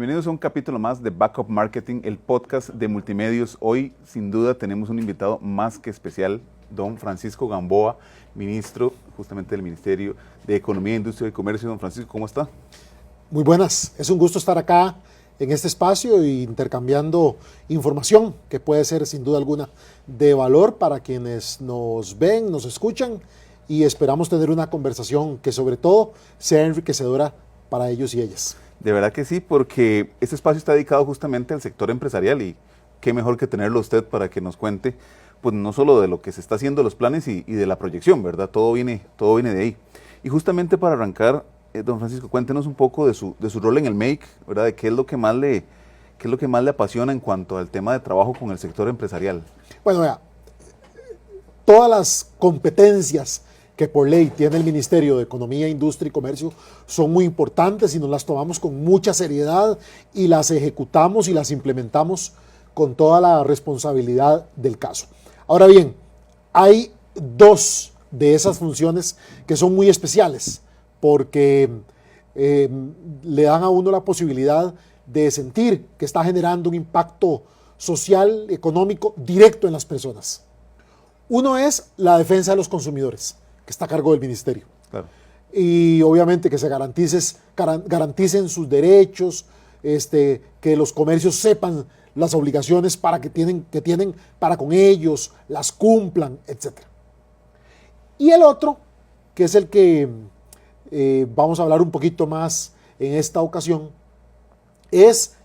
Bienvenidos a un capítulo más de Backup Marketing, el podcast de Multimedios. Hoy, sin duda, tenemos un invitado más que especial, don Francisco Gamboa, ministro justamente del Ministerio de Economía, Industria y Comercio. Don Francisco, ¿cómo está? Muy buenas, es un gusto estar acá en este espacio e intercambiando información que puede ser sin duda alguna de valor para quienes nos ven, nos escuchan y esperamos tener una conversación que sobre todo sea enriquecedora para ellos y ellas. De verdad que sí, porque este espacio está dedicado justamente al sector empresarial y qué mejor que tenerlo usted para que nos cuente, pues no solo de lo que se está haciendo, los planes y de la proyección, ¿verdad? Todo viene de ahí. Y justamente para arrancar, don Francisco, cuéntenos un poco de su rol en el MAKE, ¿verdad? De qué es lo que más le apasiona en cuanto al tema de trabajo con el sector empresarial. Bueno, vea, todas las competencias que por ley tiene el Ministerio de Economía, Industria y Comercio son muy importantes y nos las tomamos con mucha seriedad y las ejecutamos y las implementamos con toda la responsabilidad del caso. Ahora bien, hay dos de esas funciones que son muy especiales porque le dan a uno la posibilidad de sentir que está generando un impacto social, económico, directo en las personas. Uno es la defensa de los consumidores, que está a cargo del ministerio. Claro. Y obviamente que se garanticen sus derechos, que los comercios sepan las obligaciones que tienen para con ellos, las cumplan, etc. Y el otro, que es el que vamos a hablar un poquito más en esta ocasión, es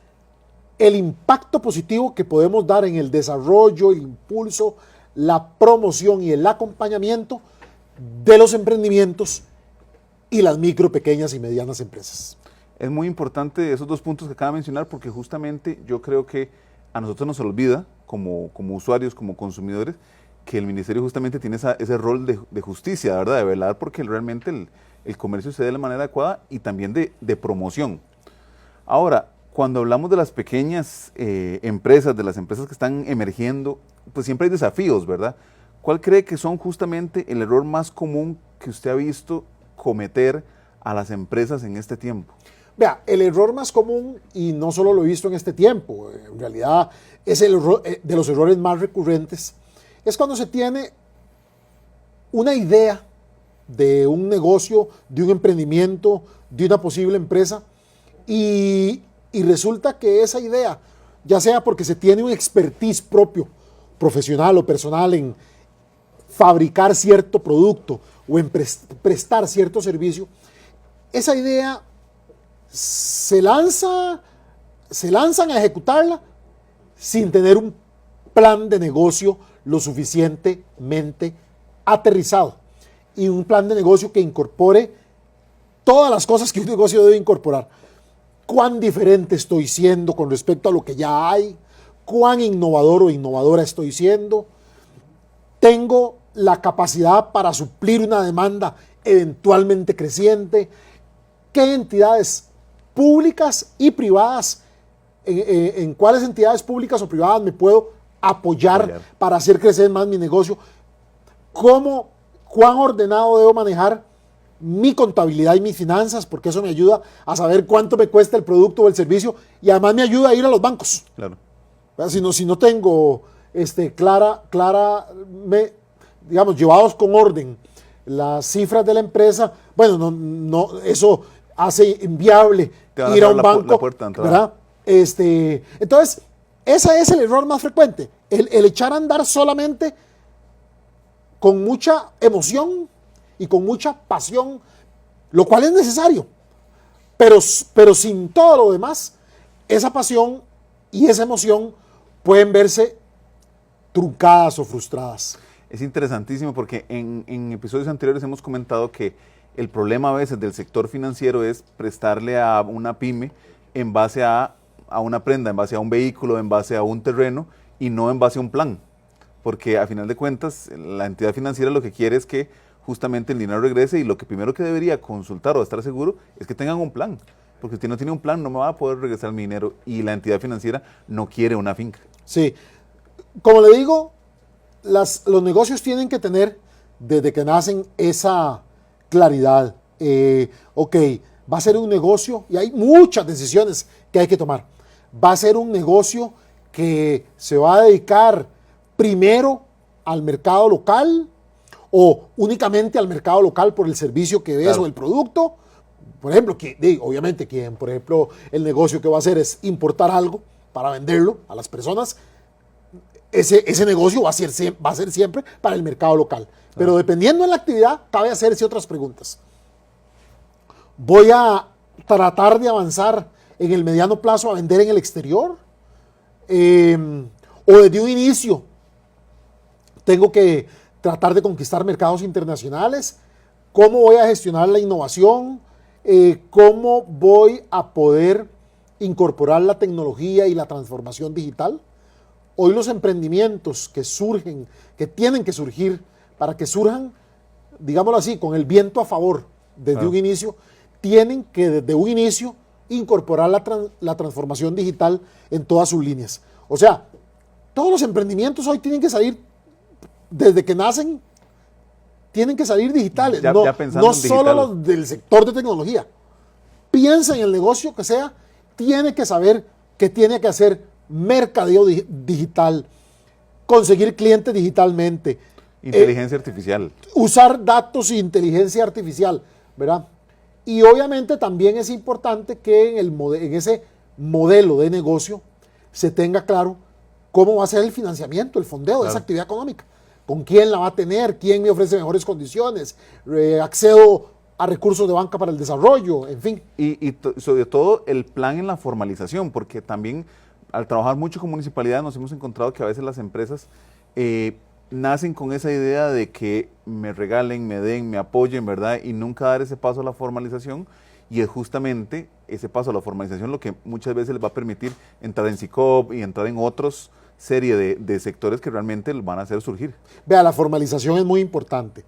el impacto positivo que podemos dar en el desarrollo, el impulso, la promoción y el acompañamiento de los emprendimientos y las micro, pequeñas y medianas empresas. Es muy importante esos dos puntos que acaba de mencionar porque justamente yo creo que a nosotros nos olvida como usuarios, como consumidores, que el ministerio justamente tiene ese rol de justicia, ¿verdad? De velar porque realmente el comercio se dé de la manera adecuada y también de promoción. Ahora, cuando hablamos de las pequeñas empresas, de las empresas que están emergiendo, pues siempre hay desafíos, ¿verdad? ¿Cuál cree que son justamente el error más común que usted ha visto cometer a las empresas en este tiempo? Vea, el error más común, y no solo lo he visto en este tiempo, en realidad es el error, de los errores más recurrentes, es cuando se tiene una idea de un negocio, de un emprendimiento, de una posible empresa, y resulta que esa idea, ya sea porque se tiene un expertise propio, profesional o personal en fabricar cierto producto o en prestar cierto servicio, esa idea se lanzan a ejecutarla sin tener un plan de negocio lo suficientemente aterrizado y un plan de negocio que incorpore todas las cosas que un negocio debe incorporar. Cuán diferente estoy siendo con respecto a lo que ya hay, cuán innovador o innovadora estoy siendo, tengo la capacidad para suplir una demanda eventualmente creciente, qué entidades públicas y privadas, en cuáles entidades públicas o privadas me puedo apoyar para hacer crecer más mi negocio, cuán ordenado debo manejar mi contabilidad y mis finanzas, porque eso me ayuda a saber cuánto me cuesta el producto o el servicio y además me ayuda a ir a los bancos. Claro. Si no tengo digamos, llevados con orden las cifras de la empresa, bueno, no, eso hace inviable ir a un banco, ¿verdad? Entonces, ese es el error más frecuente, el echar a andar solamente con mucha emoción y con mucha pasión, lo cual es necesario, pero sin todo lo demás, esa pasión y esa emoción pueden verse truncadas o frustradas. Es interesantísimo porque en episodios anteriores hemos comentado que el problema a veces del sector financiero es prestarle a una pyme en base a una prenda, en base a un vehículo, en base a un terreno y no en base a un plan. Porque a final de cuentas la entidad financiera lo que quiere es que justamente el dinero regrese y lo que primero que debería consultar o estar seguro es que tengan un plan. Porque si no tiene un plan no me va a poder regresar mi dinero y la entidad financiera no quiere una finca. Sí, como le digo, los negocios tienen que tener desde que nacen esa claridad. Ok, va a ser un negocio y hay muchas decisiones que hay que tomar. ¿Va a ser un negocio que se va a dedicar primero al mercado local o únicamente al mercado local por el servicio que ves Claro. o el producto? Por ejemplo, obviamente quien, por ejemplo, el negocio que va a hacer es importar algo para venderlo a las personas, ese negocio va a ser siempre para el mercado local. Pero dependiendo de la actividad, cabe hacerse otras preguntas. ¿Voy a tratar de avanzar en el mediano plazo a vender en el exterior? ¿O desde un inicio tengo que tratar de conquistar mercados internacionales? ¿Cómo voy a gestionar la innovación? ¿Cómo voy a poder incorporar la tecnología y la transformación digital? Hoy los emprendimientos que surgen, que tienen que surgir, para que surjan, digámoslo así, con el viento a favor desde un inicio, tienen que desde un inicio incorporar la transformación digital en todas sus líneas. O sea, todos los emprendimientos hoy tienen que salir, desde que nacen, tienen que salir digitales, Ya no pensando en solo digital. los del sector de tecnología. Piensa en el negocio que sea, tiene que saber que tiene que hacer mercadeo digital, conseguir clientes digitalmente, Inteligencia artificial. usar datos e inteligencia artificial, ¿verdad? Y obviamente también es importante que en ese modelo de negocio se tenga claro cómo va a ser el financiamiento, el fondeo de esa actividad económica. ¿Con quién la va a tener? ¿Quién me ofrece mejores condiciones? ¿Accedo a recursos de banca para el desarrollo? En fin. Y sobre todo el plan en la formalización, porque también al trabajar mucho con municipalidades nos hemos encontrado que a veces las empresas nacen con esa idea de que me regalen, me den, me apoyen, ¿verdad? Y nunca dar ese paso a la formalización. Y es justamente ese paso a la formalización lo que muchas veces les va a permitir entrar en SICOP y entrar en otros serie de sectores que realmente van a hacer surgir. Vea, la formalización es muy importante.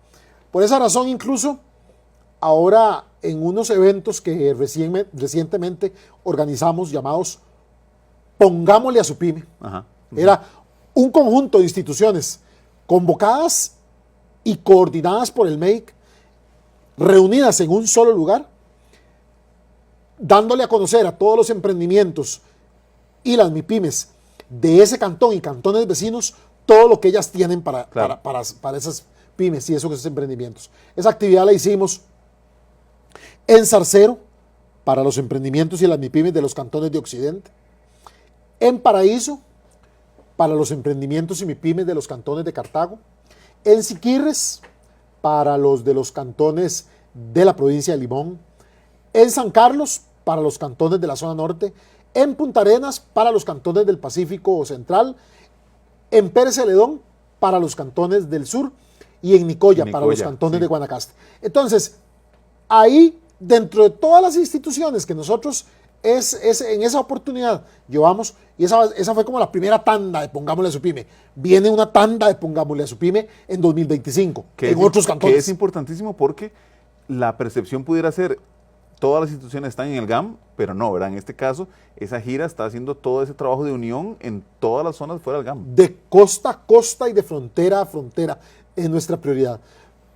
Por esa razón, incluso, ahora en unos eventos que recientemente organizamos llamados Pongámosle a su pyme, Ajá. era un conjunto de instituciones convocadas y coordinadas por el MEIC, reunidas en un solo lugar, dándole a conocer a todos los emprendimientos y las MIPYMES de ese cantón y cantones vecinos todo lo que ellas tienen para esas pymes y esos emprendimientos. Esa actividad la hicimos en Zarcero para los emprendimientos y las MIPYMES de los cantones de Occidente, en Paraíso para los emprendimientos y MIPYMES de los cantones de Cartago, en Siquirres para los de los cantones de la provincia de Limón, en San Carlos para los cantones de la zona norte, en Punta Arenas para los cantones del Pacífico Central, en Pérez Celedón para los cantones del sur y en Nicoya para los cantones de Guanacaste. Entonces, ahí, dentro de todas las instituciones que nosotros en esa oportunidad llevamos, y esa fue como la primera tanda de Pongámosle a su pyme. Viene una tanda de Pongámosle a su pyme en 2025, en otros cantones. Que es importantísimo porque la percepción pudiera ser, todas las instituciones están en el GAM, pero no, ¿verdad? En este caso, esa gira está haciendo todo ese trabajo de unión en todas las zonas fuera del GAM. De costa a costa y de frontera a frontera es nuestra prioridad.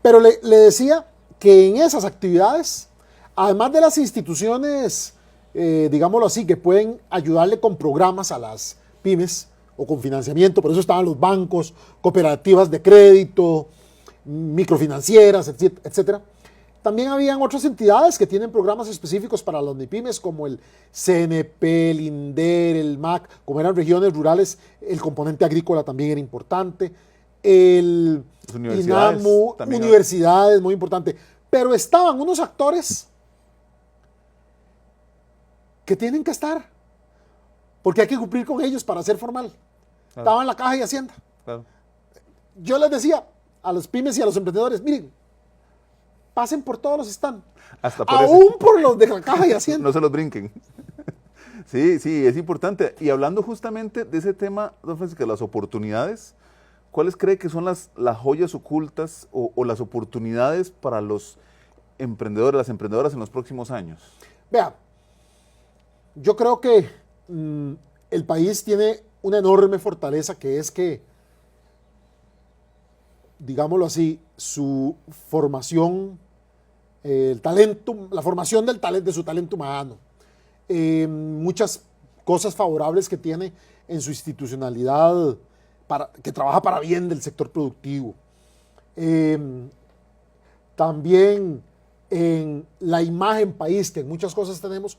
Pero le decía que en esas actividades, además de las instituciones, digámoslo así, que pueden ayudarle con programas a las pymes o con financiamiento, por eso estaban los bancos, cooperativas de crédito, microfinancieras, etcétera. También habían otras entidades que tienen programas específicos para las MIPYMES, como el CNP, el INDER, el MAC. Como eran regiones rurales, el componente agrícola también era importante. El INAMU, universidades, muy importante. Pero estaban unos actores que tienen que estar, porque hay que cumplir con ellos para ser formal. Claro. Estaban la Caja y Hacienda. Claro. Yo les decía a los pymes y a los emprendedores, miren, pasen por todos los stands, aún por los de la Caja y Hacienda. No se los brinquen. Sí, es importante. Y hablando justamente de ese tema, don Francisco, las oportunidades, ¿cuáles cree que son las joyas ocultas o las oportunidades para los emprendedores, las emprendedoras en los próximos años? Vea, yo creo que el país tiene una enorme fortaleza, que es que, digámoslo así, su formación, el talento, la formación de su talento humano, muchas cosas favorables que tiene en su institucionalidad, que trabaja para bien del sector productivo. También en la imagen país, que en muchas cosas tenemos,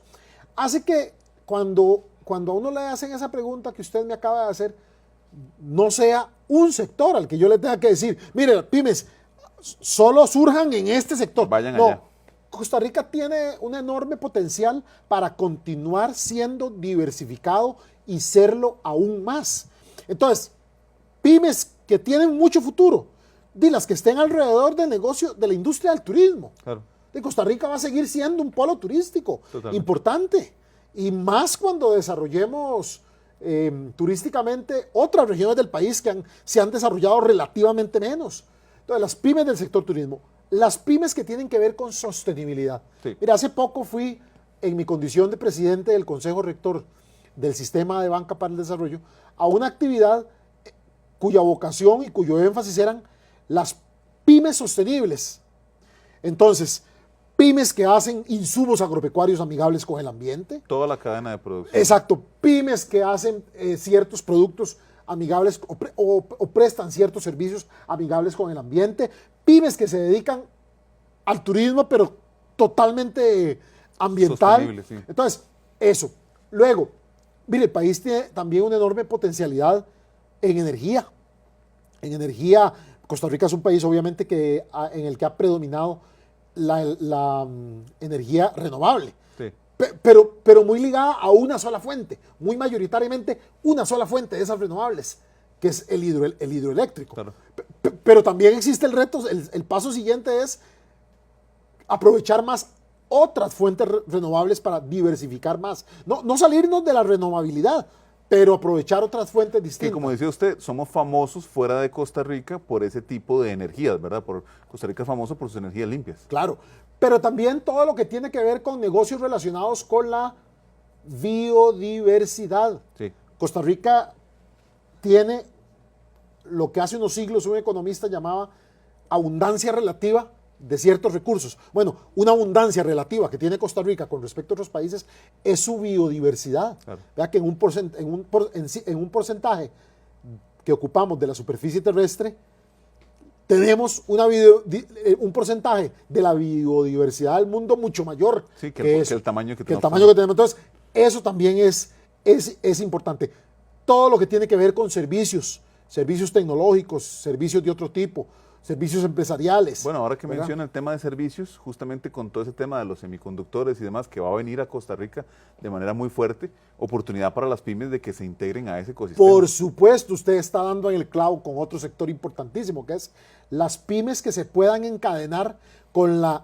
hace que cuando a uno le hacen esa pregunta que usted me acaba de hacer, no sea un sector al que yo le tenga que decir, mire, pymes, solo surjan en este sector. Vayan no, allá. Costa Rica tiene un enorme potencial para continuar siendo diversificado y serlo aún más. Entonces, pymes que tienen mucho futuro, de las que estén alrededor del negocio de la industria del turismo. Claro. De Costa Rica va a seguir siendo un polo turístico Totalmente. importante. Y más cuando desarrollemos turísticamente otras regiones del país que se han desarrollado relativamente menos. Entonces, las pymes del sector turismo, las pymes que tienen que ver con sostenibilidad. Sí. Mira, hace poco fui, en mi condición de presidente del Consejo Rector del Sistema de Banca para el Desarrollo, a una actividad cuya vocación y cuyo énfasis eran las pymes sostenibles. Entonces, pymes que hacen insumos agropecuarios amigables con el ambiente. Toda la cadena de producción. Exacto, pymes que hacen ciertos productos amigables o prestan ciertos servicios amigables con el ambiente, pymes que se dedican al turismo pero totalmente ambiental. Sostenible, sí. Entonces, eso. Luego, mire, el país tiene también una enorme potencialidad en energía. En energía, Costa Rica es un país obviamente en el que ha predominado la energía renovable. Sí. Pero muy ligada a una sola fuente, muy mayoritariamente una sola fuente de esas renovables, que es el hidroeléctrico. Claro. Pero también existe el reto, el paso siguiente es aprovechar más otras fuentes renovables para diversificar más. No salirnos de la renovabilidad, pero aprovechar otras fuentes distintas. Que como decía usted, somos famosos fuera de Costa Rica por ese tipo de energías, ¿verdad? Costa Rica es famoso por sus energías limpias. Claro, pero también todo lo que tiene que ver con negocios relacionados con la biodiversidad. Sí. Costa Rica tiene lo que hace unos siglos un economista llamaba abundancia relativa de ciertos recursos. Bueno, una abundancia relativa que tiene Costa Rica con respecto a otros países es su biodiversidad. Claro. Vea que en un porcentaje que ocupamos de la superficie terrestre, tenemos un porcentaje de la biodiversidad del mundo mucho mayor Sí, que el tamaño que tenemos. Entonces, eso también es importante. Todo lo que tiene que ver con servicios tecnológicos, servicios de otro tipo, servicios empresariales. Bueno, ahora que ¿verdad? menciona el tema de servicios, justamente con todo ese tema de los semiconductores y demás, que va a venir a Costa Rica de manera muy fuerte, oportunidad para las pymes de que se integren a ese ecosistema. Por supuesto, usted está dando en el clavo con otro sector importantísimo, que es las pymes que se puedan encadenar con la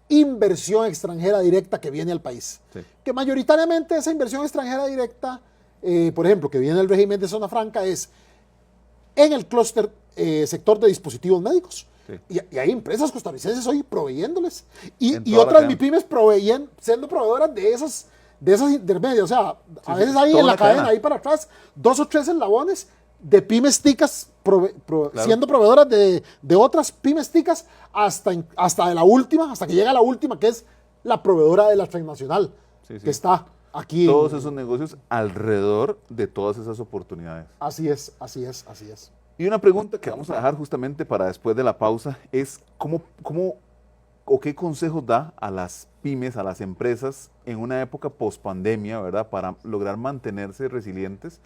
inversión extranjera directa que viene al país. Sí. Que mayoritariamente esa inversión extranjera directa, por ejemplo, que viene del régimen de zona franca, es en el clúster sector de dispositivos médicos. Sí. Y hay empresas costarricenses hoy proveyéndoles. Y En toda otras la MIPYMES siendo proveedoras de esas intermedias. O sea, a veces hay toda en la la cadena, cadena. ahí para atrás, 2 o 3 eslabones de pymes ticas Claro. siendo proveedoras de otras pymes ticas hasta de la última, hasta que llega la última, que es la proveedora de la transnacional, Sí, sí. que está aquí. Todos esos negocios alrededor de todas esas oportunidades. Así es. Y una pregunta que vamos a dejar justamente para después de la pausa es ¿cómo o qué consejos da a las pymes, a las empresas en una época post-pandemia, ¿verdad? Para lograr mantenerse resilientes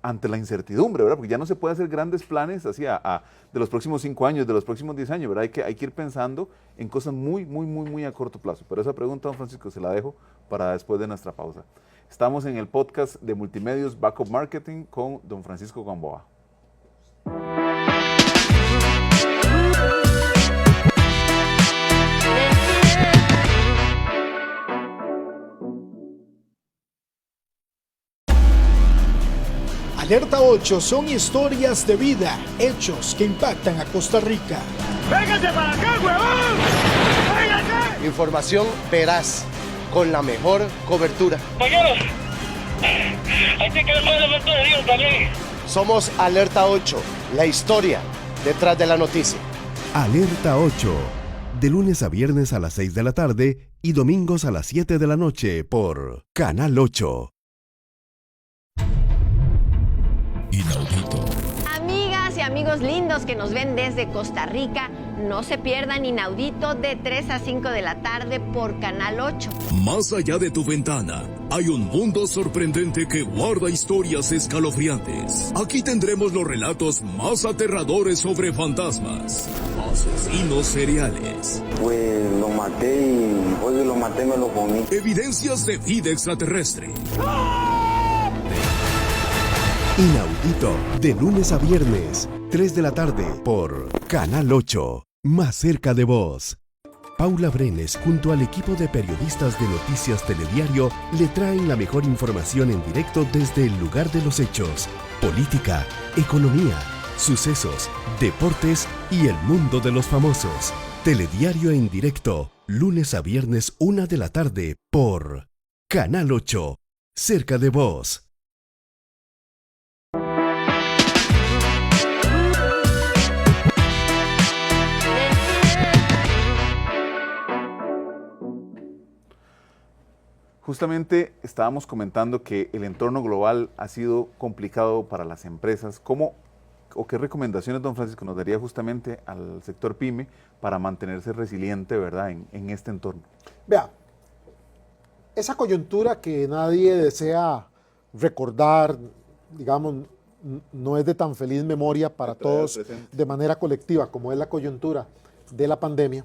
ante la incertidumbre, ¿verdad? Porque ya no se puede hacer grandes planes así de los próximos 5 años, de los próximos 10 años, ¿verdad? Hay que ir pensando en cosas muy a corto plazo. Pero esa pregunta, don Francisco, se la dejo para después de nuestra pausa. Estamos en el podcast de Multimedios Backup Marketing con don Francisco Gamboa. Alerta 8 son historias de vida, hechos que impactan a Costa Rica. ¡Véngase para acá, huevón! ¡Véngase! Información veraz, con la mejor cobertura. Compañeros, hay que ver más elementos de Dios también. Somos Alerta 8, la historia detrás de la noticia. Alerta 8. de lunes a viernes a las 6 de la tarde y domingos a las 7 de la noche por Canal 8. Inaudito. Amigas y amigos lindos que nos ven desde Costa Rica, no se pierdan Inaudito de 3 a 5 de la tarde por Canal 8. Más allá de tu ventana, hay un mundo sorprendente que guarda historias escalofriantes. Aquí tendremos los relatos más aterradores sobre fantasmas, asesinos seriales. Pues lo maté y después de lo maté me lo comí. Evidencias de vida extraterrestre. Inaudito, de lunes a viernes, 3 de la tarde, por Canal 8, más cerca de vos. Paula Brenes, junto al equipo de periodistas de Noticias Telediario, le traen la mejor información en directo desde el lugar de los hechos, política, economía, sucesos, deportes y el mundo de los famosos. Telediario en directo, lunes a viernes, 1 de la tarde, por Canal 8, cerca de vos. Justamente estábamos comentando que el entorno global ha sido complicado para las empresas. ¿Cómo o qué recomendaciones, don Francisco, nos daría justamente al sector PYME para mantenerse resiliente, ¿verdad?, en este entorno? Vea, esa coyuntura que nadie desea recordar, digamos, no es de tan feliz memoria para todos de manera colectiva como es la coyuntura de la pandemia,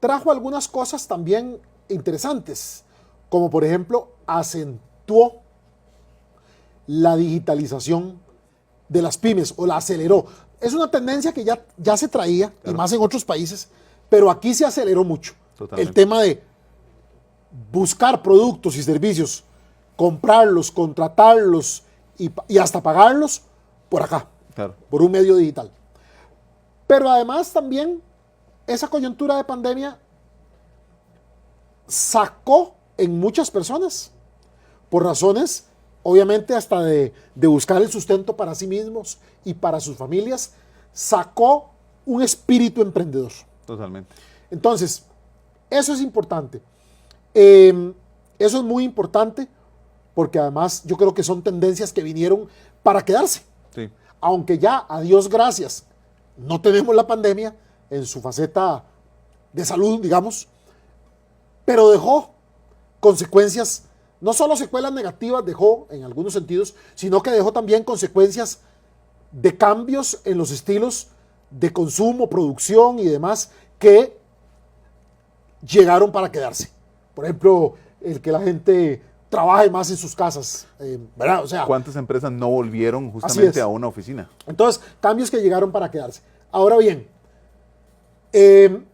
trajo algunas cosas también interesantes, como por ejemplo acentuó la digitalización de las pymes o la aceleró. Es una tendencia que ya se traía, claro, y más en otros países, pero aquí se aceleró mucho. Totalmente. El tema de buscar productos y servicios, comprarlos, contratarlos y hasta pagarlos por acá, claro, por un medio digital. Pero además también esa coyuntura de pandemia sacó en muchas personas, por razones obviamente hasta de buscar el sustento para sí mismos y para sus familias, sacó un espíritu emprendedor. Totalmente. Entonces, eso es importante. Eso es muy importante porque además yo creo que son tendencias que vinieron para quedarse. Sí. Aunque ya, a Dios gracias, no tenemos la pandemia en su faceta de salud, digamos, pero dejó consecuencias, no solo secuelas negativas dejó en algunos sentidos, sino que dejó también consecuencias de cambios en los estilos de consumo, producción y demás que llegaron para quedarse. Por ejemplo, el que la gente trabaje más en sus casas, ¿verdad? O sea, ¿cuántas empresas no volvieron justamente a una oficina? Entonces, cambios que llegaron para quedarse. Ahora bien,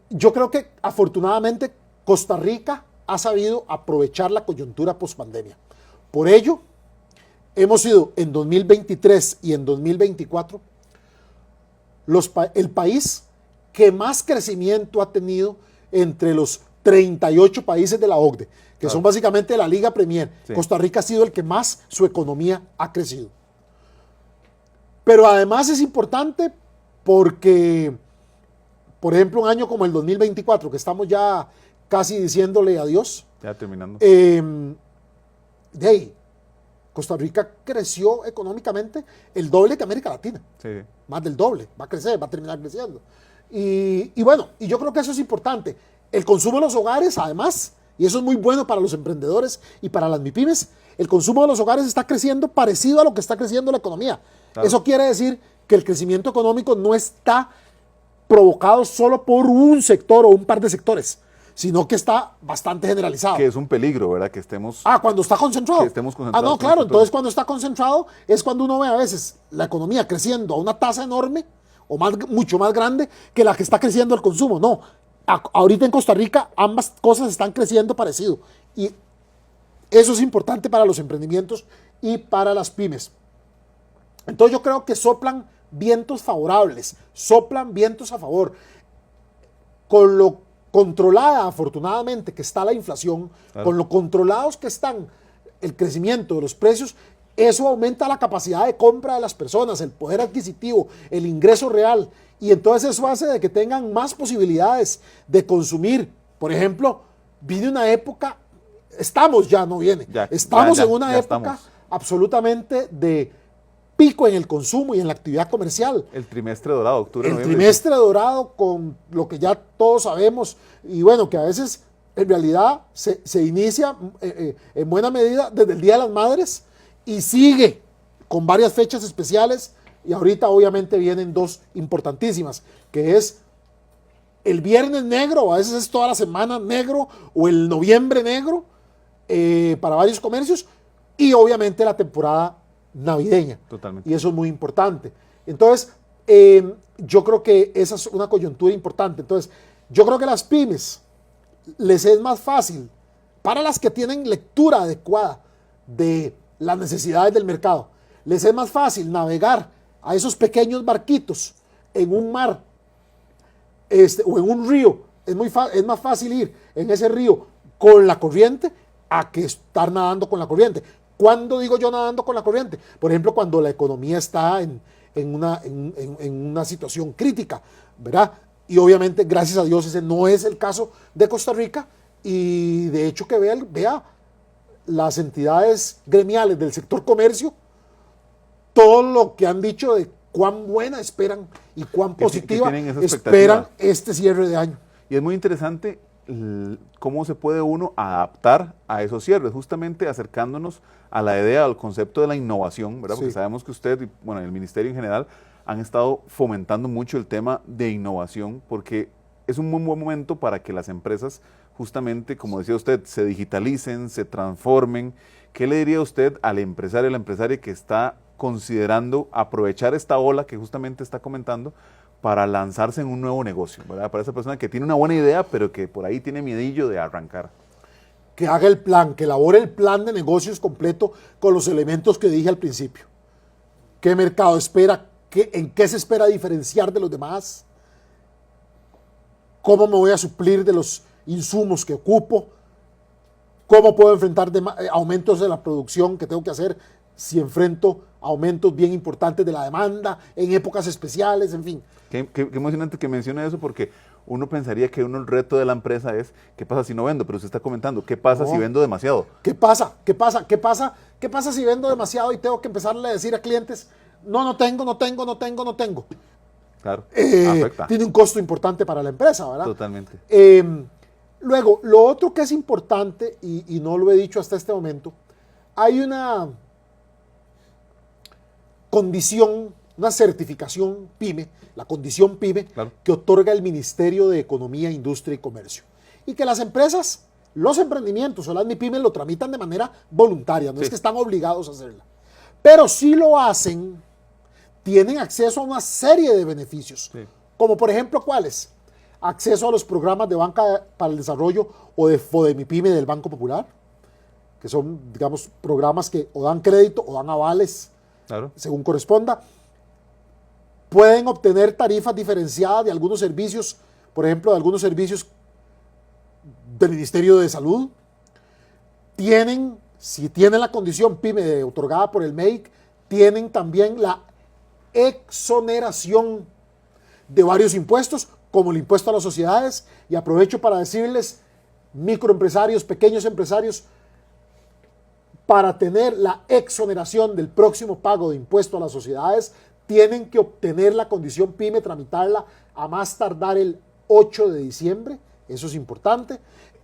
yo creo que afortunadamente Costa Rica ha sabido aprovechar la coyuntura post-pandemia. Por ello, hemos sido en 2023 y en 2024 el país que más crecimiento ha tenido entre los 38 países de la OCDE, que claro, son básicamente la Liga Premier. Sí. Costa Rica ha sido el que más su economía ha crecido. Pero además es importante porque, por ejemplo, un año como el 2024, que estamos ya casi diciéndole adiós. Ya terminando. De ahí, Costa Rica creció económicamente el doble que América Latina. Sí. Más del doble. Va a crecer, va a terminar creciendo. Y bueno, y yo creo que eso es importante. El consumo de los hogares, además, y eso es muy bueno para los emprendedores y para las MIPYMES, el consumo de los hogares está creciendo parecido a lo que está creciendo la economía. Claro. Eso quiere decir que el crecimiento económico no está provocado solo por un sector o un par de sectores, sino que está bastante generalizado. Que es un peligro, ¿verdad? Que estemos... cuando está concentrado. Que estemos concentrados. No, claro, entonces cuando está concentrado es cuando uno ve a veces la economía creciendo a una tasa enorme o mucho más grande que la que está creciendo el consumo. No, ahorita en Costa Rica ambas cosas están creciendo parecido y eso es importante para los emprendimientos y para las pymes. Entonces yo creo que soplan vientos favorables, soplan vientos a favor. Con lo controlada, afortunadamente, que está la inflación, claro, con lo controlados que están el crecimiento de los precios, eso aumenta la capacidad de compra de las personas, el poder adquisitivo, el ingreso real, Y entonces eso hace de que tengan más posibilidades de consumir. Por ejemplo, viene una época, estamos ya, no viene, estamos en una época absolutamente de pico en el consumo y en la actividad comercial. El trimestre dorado, octubre, noviembre. El trimestre dorado con lo que ya todos sabemos, y bueno, que a veces en realidad se inicia en buena medida desde el Día de las Madres y sigue con varias fechas especiales, y ahorita obviamente vienen dos importantísimas, que es el Viernes Negro, a veces es toda la semana negro, o el Noviembre Negro, para varios comercios, y obviamente la temporada navideña. Totalmente. Y eso es muy importante. Entonces, yo creo que esa es una coyuntura importante. Entonces, yo creo que las pymes les es más fácil, para las que tienen lectura adecuada de las necesidades del mercado, les es más fácil navegar a esos pequeños barquitos en un mar o en un río. Es más fácil ir en ese río con la corriente a que estar nadando con la corriente. ¿Cuándo digo yo nadando con la corriente? Por ejemplo, cuando la economía está en una situación crítica, ¿verdad? Y obviamente, gracias a Dios, ese no es el caso de Costa Rica, y de hecho que vea las entidades gremiales del sector comercio, todo lo que han dicho de cuán buena esperan y cuán positiva esperan este cierre de año. Y es muy interesante cómo se puede uno adaptar a esos cierres, justamente acercándonos a la idea, al concepto de la innovación, ¿verdad? Porque sabemos que usted y bueno, el Ministerio en general han estado fomentando mucho el tema de innovación, porque es un muy buen momento para que las empresas, justamente, como decía usted, se digitalicen, se transformen. ¿Qué le diría usted al empresario, a la empresaria que está considerando aprovechar esta ola que justamente está comentando para lanzarse en un nuevo negocio, ¿verdad? Para esa persona que tiene una buena idea, pero que por ahí tiene miedillo de arrancar? Que haga el plan, que elabore el plan de negocios completo con los elementos que dije al principio. ¿Qué mercado espera? ¿En qué se espera diferenciar de los demás? ¿Cómo me voy a suplir de los insumos que ocupo? ¿Cómo puedo enfrentar aumentos de la producción que tengo que hacer si enfrento aumentos bien importantes de la demanda en épocas especiales? En fin. Qué emocionante que mencione eso, porque uno pensaría que el reto de la empresa es ¿qué pasa si no vendo? Pero usted está comentando, ¿qué pasa si vendo demasiado? ¿Qué pasa si vendo demasiado y tengo que empezarle a decir a clientes, no tengo? Claro, afecta. Tiene un costo importante para la empresa, ¿verdad? Totalmente. Luego, lo otro que es importante, y no lo he dicho hasta este momento, hay una condición, una certificación PYME, la condición PYME, claro, que otorga el Ministerio de Economía, Industria y Comercio. Y que las empresas, los emprendimientos o las MIPYMES lo tramitan de manera voluntaria, no es que están obligados a hacerla. Pero si lo hacen, tienen acceso a una serie de beneficios, como por ejemplo, ¿cuáles? Acceso a los programas de Banca para el Desarrollo o de FODEMIPYME del Banco Popular, que son, digamos, programas que o dan crédito o dan avales, claro, según corresponda. Pueden obtener tarifas diferenciadas de algunos servicios, por ejemplo, de algunos servicios del Ministerio de Salud. Si tienen la condición PYME otorgada por el MEIC, tienen también la exoneración de varios impuestos, como el impuesto a las sociedades. Y aprovecho para decirles, microempresarios, pequeños empresarios, para tener la exoneración del próximo pago de impuesto a las sociedades, tienen que obtener la condición PYME, tramitarla a más tardar el 8 de diciembre, eso es importante.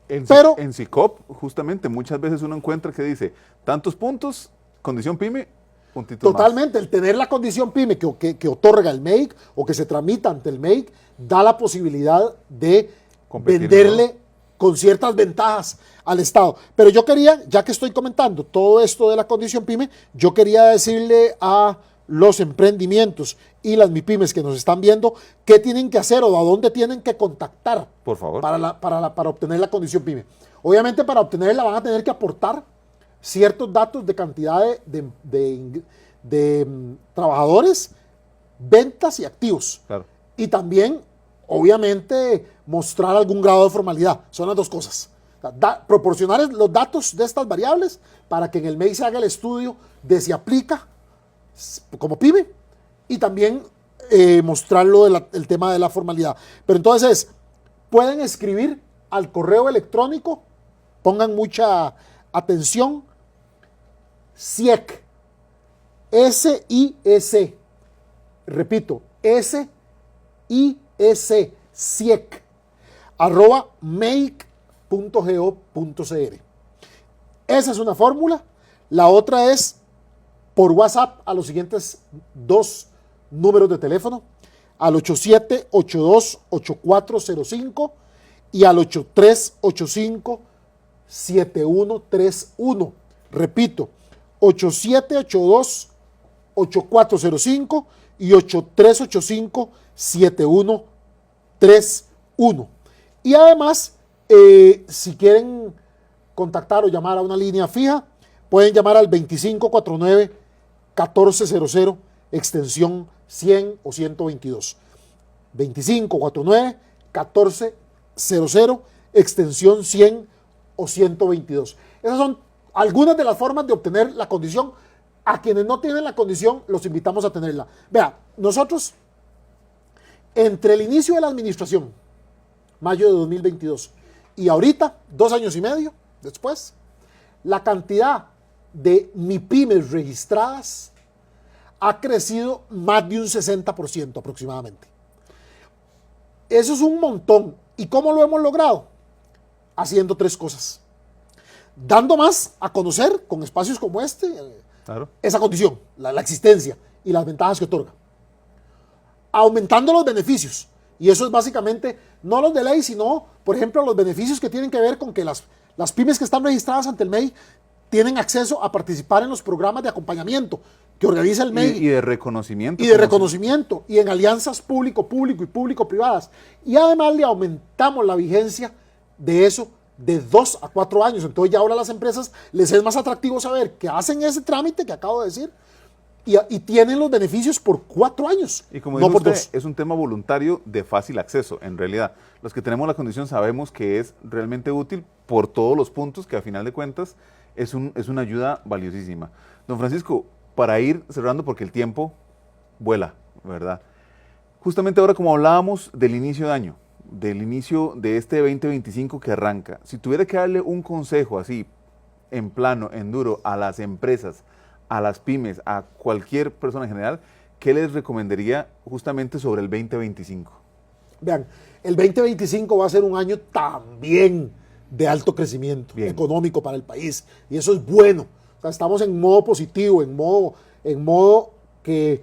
Pero en SICOP, justamente, muchas veces uno encuentra que dice, tantos puntos, condición PYME, puntitos totalmente, más. El tener la condición PYME que otorga el MEIC o que se tramita ante el MEIC, da la posibilidad de venderle con ciertas ventajas al Estado. Pero yo quería, ya que estoy comentando todo esto de la condición PYME, yo quería decirle a los emprendimientos y las MIPYMES que nos están viendo qué tienen que hacer o a dónde tienen que contactar, por favor, para obtener la condición PYME. Obviamente, para obtenerla van a tener que aportar ciertos datos de cantidad de trabajadores, ventas y activos. Claro. Y también, obviamente, mostrar algún grado de formalidad. Son las dos cosas. Proporcionar los datos de estas variables para que en el MEIC se haga el estudio de si aplica como PYME, y también mostrarlo el tema de la formalidad. Pero entonces, pueden escribir al correo electrónico, pongan mucha atención, SIEC, S-I-E-C, repito, S-I-E-C, SIEC, @make.go.cr. Esa es una fórmula. La otra es por WhatsApp a los siguientes 2 números de teléfono, al 8782-8405 y al 8385-7131. Repito, 8782-8405 y 8385-7131. Y además, si quieren contactar o llamar a una línea fija, pueden llamar al 2549-1400, extensión 100 o 122. 2549-1400, extensión 100 o 122. Esas son algunas de las formas de obtener la condición. A quienes no tienen la condición, los invitamos a tenerla. Vea, nosotros, entre el inicio de la administración, mayo de 2022, y ahorita, 2 años y medio después, la cantidad de MIPYMES registradas ha crecido más de un 60% aproximadamente. Eso es un montón. ¿Y cómo lo hemos logrado? Haciendo 3 cosas. Dando más a conocer con espacios como este, claro, esa condición, la existencia y las ventajas que otorga. Aumentando los beneficios. Y eso es básicamente, no los de ley, sino, por ejemplo, los beneficios que tienen que ver con que las pymes que están registradas ante el MEI tienen acceso a participar en los programas de acompañamiento que organiza el MEI. Y de reconocimiento. Y de reconocimiento, y en alianzas público-público y público-privadas. Y además le aumentamos la vigencia de eso de 2 a 4 años. Entonces ya ahora a las empresas les es más atractivo saber que hacen ese trámite que acabo de decir y tienen los beneficios por 4 años, y como no dijo por usted, 2. es un tema voluntario de fácil acceso. En realidad, los que tenemos la condición sabemos que es realmente útil por todos los puntos, que a final de cuentas es una ayuda valiosísima. Don Francisco, para ir cerrando, porque el tiempo vuela, ¿verdad? Justamente ahora, como hablábamos del inicio de año, del inicio de este 2025 que arranca, si tuviera que darle un consejo así, en plano, en duro, a las empresas, a las pymes, a cualquier persona en general, ¿qué les recomendaría justamente sobre el 2025? Vean, el 2025 va a ser un año también de alto crecimiento económico para el país, y eso es bueno. O sea, estamos en modo positivo, en modo que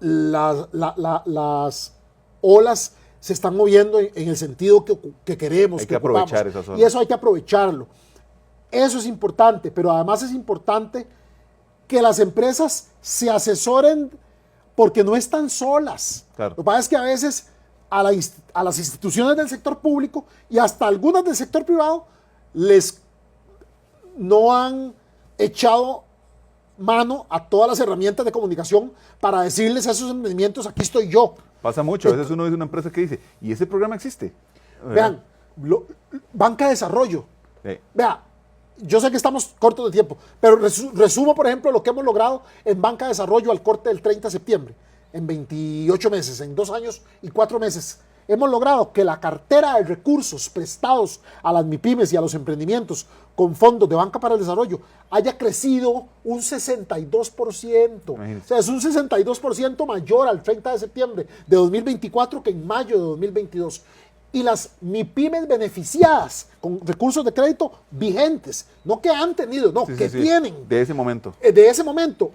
las olas se están moviendo en el sentido que queremos. Hay que aprovechar esas olas. Y eso hay que aprovecharlo. Eso es importante, pero además es importante que las empresas se asesoren porque no están solas. Claro. Lo que pasa es que a veces a las instituciones del sector público y hasta algunas del sector privado no han echado mano a todas las herramientas de comunicación para decirles a esos emprendimientos, aquí estoy yo. Pasa mucho, a veces uno ve una empresa que dice, ¿y ese programa existe? Vean, banca de desarrollo. Vea, yo sé que estamos cortos de tiempo, pero resumo, por ejemplo, lo que hemos logrado en banca de desarrollo al corte del 30 de septiembre, en 28 meses, en 2 años y 4 meses. Hemos logrado que la cartera de recursos prestados a las MIPYMES y a los emprendimientos con fondos de banca para el desarrollo haya crecido un 62%. Imagínate. O sea, es un 62% mayor al 30 de septiembre de 2024 que en mayo de 2022. Y las MIPYMES beneficiadas con recursos de crédito vigentes, no que han tenido, no, que tienen. De ese momento. De ese momento.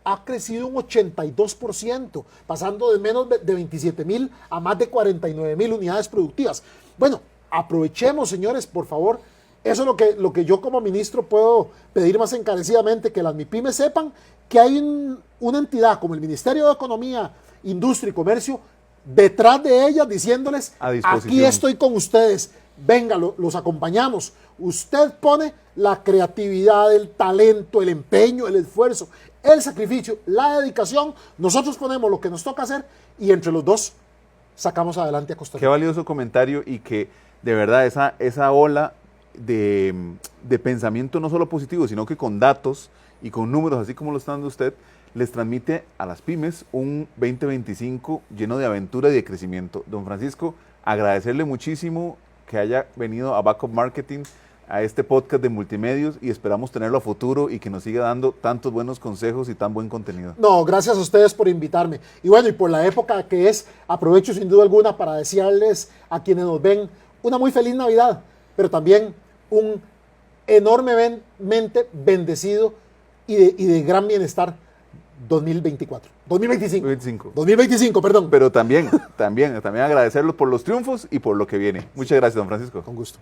Ha crecido un 82%, pasando de menos de 27,000 a más de 49,000 unidades productivas. Bueno, aprovechemos, señores, por favor. Eso es lo que yo como ministro puedo pedir más encarecidamente, que las MIPYMES sepan que hay una entidad como el Ministerio de Economía, Industria y Comercio detrás de ellas diciéndoles, aquí estoy con ustedes, venga, los acompañamos. Usted pone la creatividad, el talento, el empeño, el esfuerzo, el sacrificio, la dedicación, nosotros ponemos lo que nos toca hacer y entre los dos sacamos adelante a Costa Rica. Qué valioso comentario, y que de verdad esa ola de pensamiento no solo positivo, sino que con datos y con números, así como lo está dando usted, les transmite a las pymes un 2025 lleno de aventura y de crecimiento. Don Francisco, agradecerle muchísimo que haya venido a Backup Marketing, a este podcast de multimedios, y esperamos tenerlo a futuro y que nos siga dando tantos buenos consejos y tan buen contenido. No, gracias a ustedes por invitarme. Y bueno, y por la época que es, aprovecho sin duda alguna para desearles a quienes nos ven una muy feliz Navidad, pero también un enormemente bendecido y de gran bienestar 2025, perdón. Pero también agradecerlo por los triunfos y por lo que viene. Muchas gracias, don Francisco. Con gusto.